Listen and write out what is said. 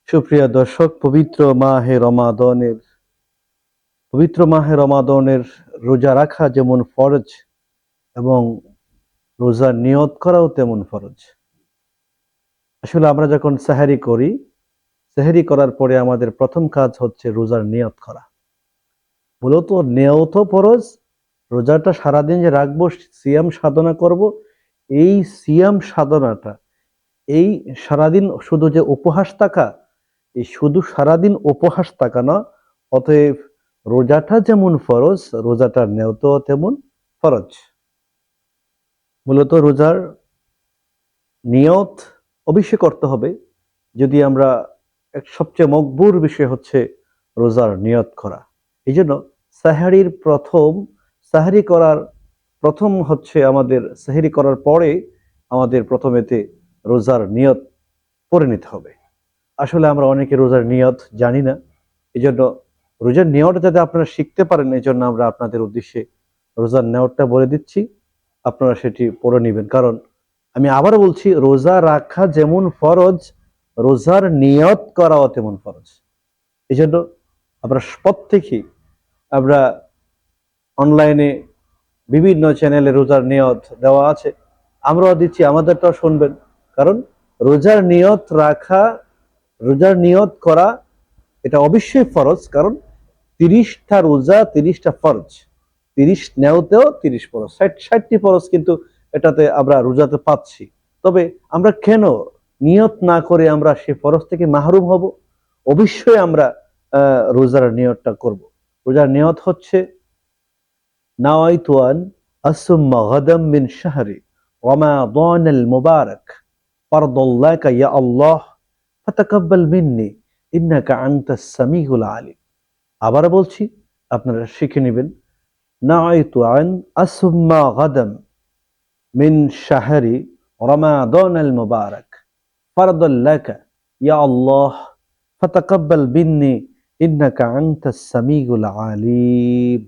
সুপ্রিয় দর্শক, পবিত্র মাহে রমাদানের রোজা রাখা যেমন ফরজ এবং রোজার নিয়ত করাও তেমন ফরজ। আসলে আমরা যখন সেহরি করি, সেহরি করার পরে আমাদের প্রথম কাজ হচ্ছে রোজার নিয়ত করা। মূলত নিয়ত ফরজ। রোজাটা সারাদিন যে রাখবো, সিয়াম সাধনা করব, এই সিয়াম সাধনাটা, এই সারাদিন শুধু যে উপহাস থাকা, এই শুধু সারাদিন উপহাস থাকা না। অতএব রোজাটা যেমন ফরজ, রোজাটার নিয়তও তেমন ফরজ। মূলত রোজার নিয়ত অবশ্যই করতে হবে। যদি আমরা সবচেয়ে মকবুল বিষয় হচ্ছে রোজার নিয়ত করা। এই জন্য সাহারি করার প্রথম হচ্ছে আমাদের সাহারি করার পরে আমাদের প্রথমেতে রোজার নিয়ত পড়ে নিতে হবে। আসলে আমরা অনেকে রোজার নিয়ত জানি না। এই জন্য রোজার নিয়ত যাতে আপনারা শিখতে পারেন, এই জন্য আমরা আপনাদের উদ্দেশ্যে রোজার নিয়তটা বলে দিচ্ছি, আপনারা সেটি পড়ে নেবেন। কারণ আমি আবার বলছি, রোজা রাখা যেমন ফরজ, রোজার নিয়ত করাও তেমন ফরজ। এই জন্য আমরা প্রত্যেকেই, আমরা অনলাইনে বিভিন্ন চ্যানেলে রোজার নিয়ত দেওয়া আছে, আমরাও দিচ্ছি, আমাদেরটাও শুনবেন। কারণ রোজার নিয়ত রাখা, রোজার নিয়ত করা এটা অবশ্যই ফরজ। কারণ 30টা রোজা, 30টা ফরজ, 30 নেওতেও 30 ফরজ, 60টি ফরজ কিন্তু এটাতে আমরা রোজাতে পাচ্ছি। তবে আমরা কেন নিয়ত না করে আমরা সে ফরজ থেকে মাহরুম হব? অবশ্যই আমরা রোজার নিয়তটা করব। রোজার নিয়ত হচ্ছে নাওয়াইতু আন আসুম্মা গাদাম মিন শাহরি রমাদানাল মুবারক ফারদাল্লাকা ইয়া আল্লাহ ফাতাকাব্বাল মিন্নি ইন্নাকা আনতাস সামিউল আলিম। আবার বলছি, আপনারা শিখে নেবেন। নাওয়াইতু আন আসুম্মা গাদাম মিন শাহরি রমাদানাল মুবারক ফারদাল্লাকা ইয়া আল্লাহ ফাতাকাব্বাল মিন্নি ইন্নাকা আনতাস সামিউল আলিম।